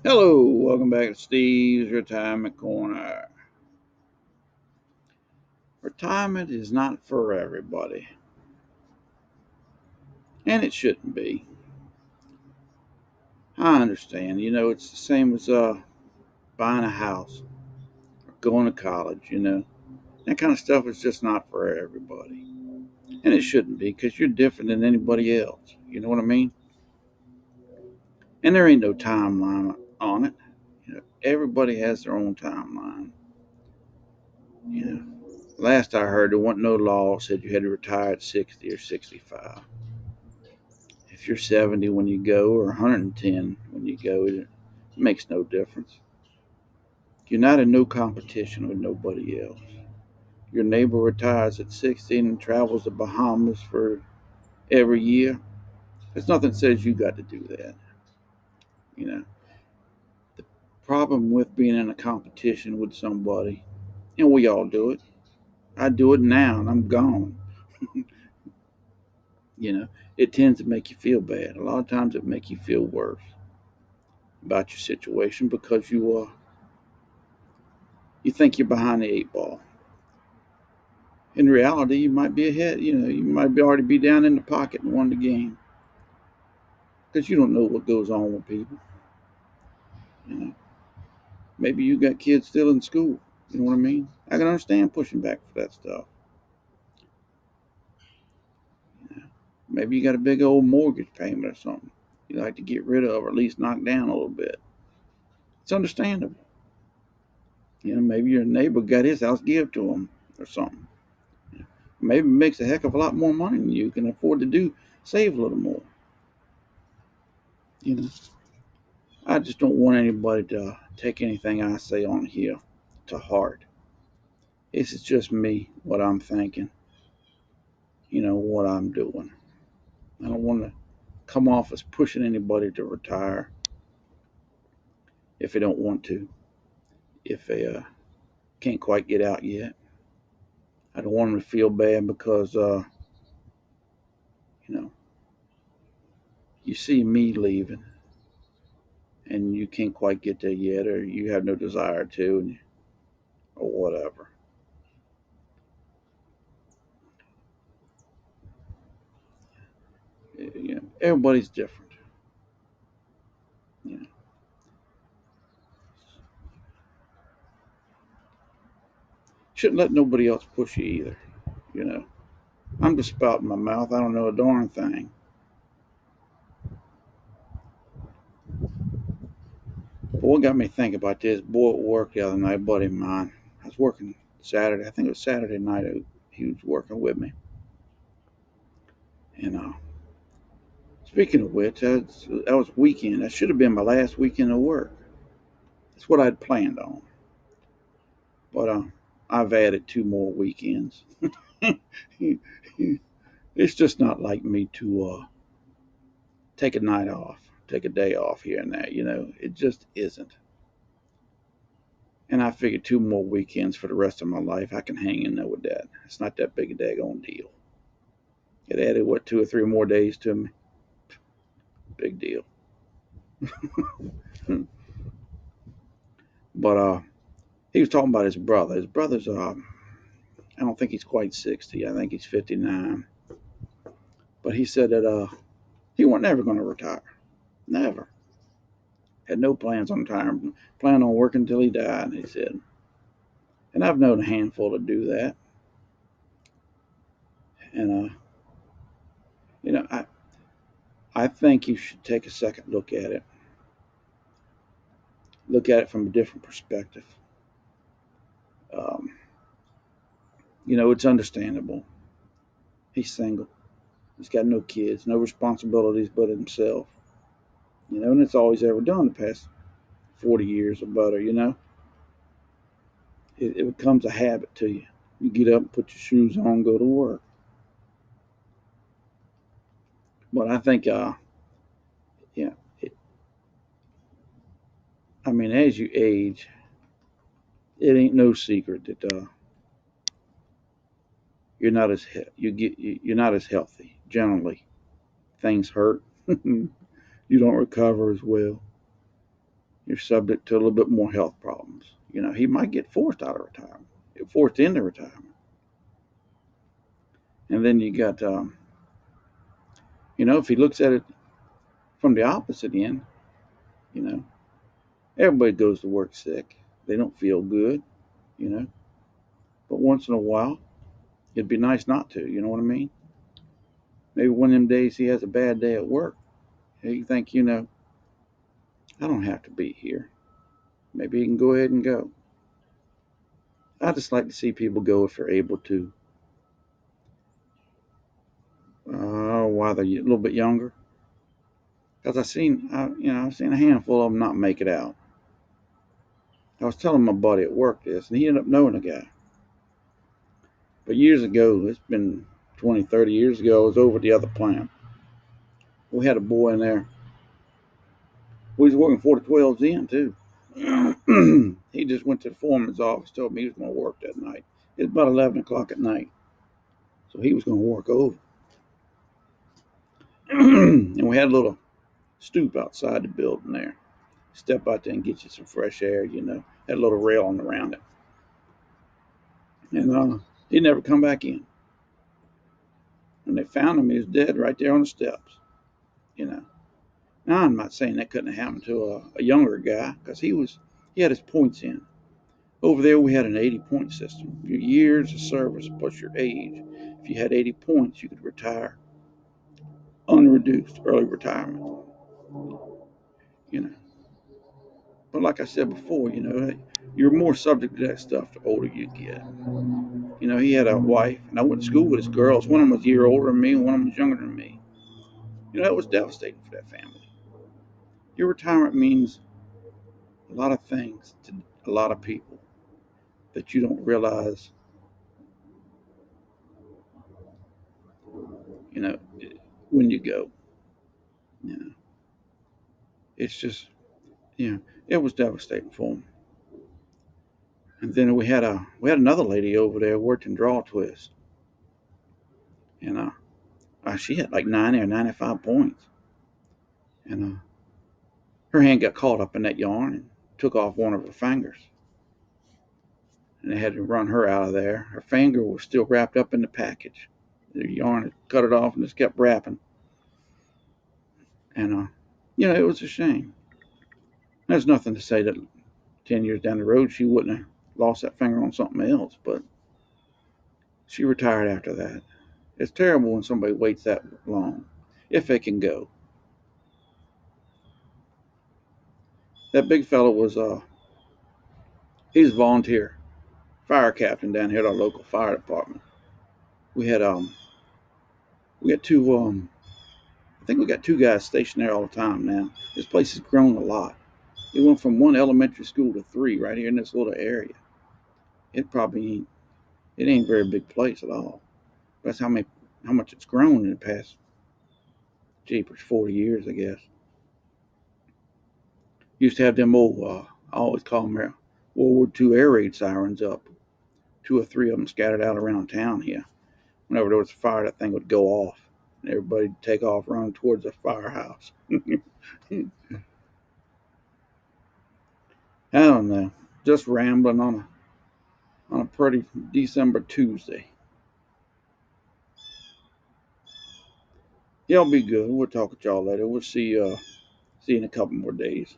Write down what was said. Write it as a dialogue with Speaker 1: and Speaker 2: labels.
Speaker 1: Hello, welcome back to Steve's Retirement Corner. Retirement is not for everybody, and it shouldn't be. I understand. It's the same as buying a house or going to college. That kind of stuff is just not for everybody, and it shouldn't be because you're different than anybody else. You know what I mean? And there ain't no timeline on it. Everybody has their own timeline. You know, last I heard, there wasn't no law said you had to retire at 60 or 65. If you're 70 when you go or 110 when you go, it makes no difference. You're not in no competition with nobody else. Your neighbor retires at 60 and travels to Bahamas for every year. There's nothing that says you got to do that. You know, the problem with being in a competition with somebody, and we all do it. I do it now and I'm gone. you know, it tends to make you feel bad. A lot of times it makes you feel worse about your situation because you think you're behind the eight ball. In reality, you might be ahead. You might be already be down in the pocket and won the game because you don't know what goes on with people. You know, maybe you got kids still in school. You know what I mean? I can understand pushing back for that stuff. You know, maybe you got a big old mortgage payment or something you like to get rid of or at least knock down a little bit. It's understandable. Maybe your neighbor got his house give to him or something. Maybe makes a heck of a lot more money than you can afford to do. Save a little more. You know. I just don't want anybody to take anything I say on here to heart. This is just me, what I'm thinking, what I'm doing. I don't want to come off as pushing anybody to retire if they don't want to, if they can't quite get out yet. I don't want them to feel bad because, you know, you see me leaving and you can't quite get there yet, or you have no desire to, or whatever. Everybody's different. You know, shouldn't let nobody else push you either. You know, I'm just spouting my mouth. I don't know a darn thing. But what got me thinking about this? Boy at work the other night, a buddy of mine. I was working Saturday. I think it was Saturday night. He was working with me. And speaking of which, that was weekend. That should have been my last weekend of work. That's what I'd planned on. But I've added 2 more weekends. It's just not like me to take a night off, take a day off here and there. It just isn't. And I figured 2 more weekends for the rest of my life, I can hang in there with that. It's not that big a daggone deal. It added, what, 2 or 3 more days to me? Big deal. But he was talking about his brother. His brother's, I don't think he's quite 60. I think he's 59. But he said that he wasn't never going to retire. Never. Had no plans on retiring. Planned on working until he died, he said. And I've known a handful to do that. And, I think you should take a second look at it. Look at it from a different perspective. Um, it's understandable. He's single. He's got no kids, no responsibilities but himself. And it's all he's ever done the past 40 years or better. It becomes a habit to you. You get up, put your shoes on, go to work. But I think, yeah, it, I mean, as you age, it ain't no secret that you're not as healthy. Generally, things hurt. You don't recover as well. you're subject to a little bit more health problems. He might get forced out of retirement, forced into retirement. And then you got, if he looks at it from the opposite end, you know, everybody goes to work sick. They don't feel good, you know, but once in a while, it'd be nice not to, you know what I mean? Maybe one of them days he has a bad day at work. You think, I don't have to be here. Maybe he can go ahead and go. I just like to see people go if they're able to, while they're a little bit younger. Because I've seen a handful of them not make it out. I was telling my buddy at work this, and he ended up knowing a guy. But years ago, it's been 20, 30 years ago, I was over at the other plant. We had a boy in there. We was working 4 to 12s in, too. He just went to the foreman's office, told me he was going to work that night. It was about 11 o'clock at night. So he was going to work over. And we had a little stoop outside the building there. Step out there and get you some fresh air, Had a little railing around it. And he never come back in. When they found him, he was dead right there on the steps, you know. Now, I'm not saying that couldn't have happened to a younger guy, because he had his points in. Over there, we had an 80-point system. Your years of service plus your age. If you had 80 points, you could retire unreduced, early retirement, you know. But like I said before, you're more subject to that stuff the older you get. He had a wife, and I went to school with his girls. One of them was a year older than me, and one of them was younger than me. It was devastating for that family. Your retirement means a lot of things to a lot of people that you don't realize, you know, when you go. You know, it's just, it was devastating for them. And then we had another lady over there worked in draw twist, and she had like 90 or 95 points, and her hand got caught up in that yarn and took off one of her fingers, and they had to run her out of there. Her finger was still wrapped up in the package. The yarn had cut it off and just kept wrapping, and it was a shame. There's nothing to say that 10 years down the road she wouldn't have lost that finger on something else, but she retired after that. It's terrible when somebody waits that long, if they can go. That big fellow he's a volunteer fire captain down here at our local fire department. We had we got two I think we got two guys stationed there all the time now. This place has grown a lot. It went from one elementary school to three right here in this little area. It ain't a very big place at all. That's how much it's grown in the past, jeepers, 40 years, I guess. Used to have them old, I always call them World War II air raid sirens up. Two or three of them scattered out around town here. Whenever there was a fire, that thing would go off, and everybody'd take off running towards the firehouse. I don't know. Just rambling on a pretty December Tuesday. Y'all be good. We'll talk with y'all later. We'll see you in a couple more days.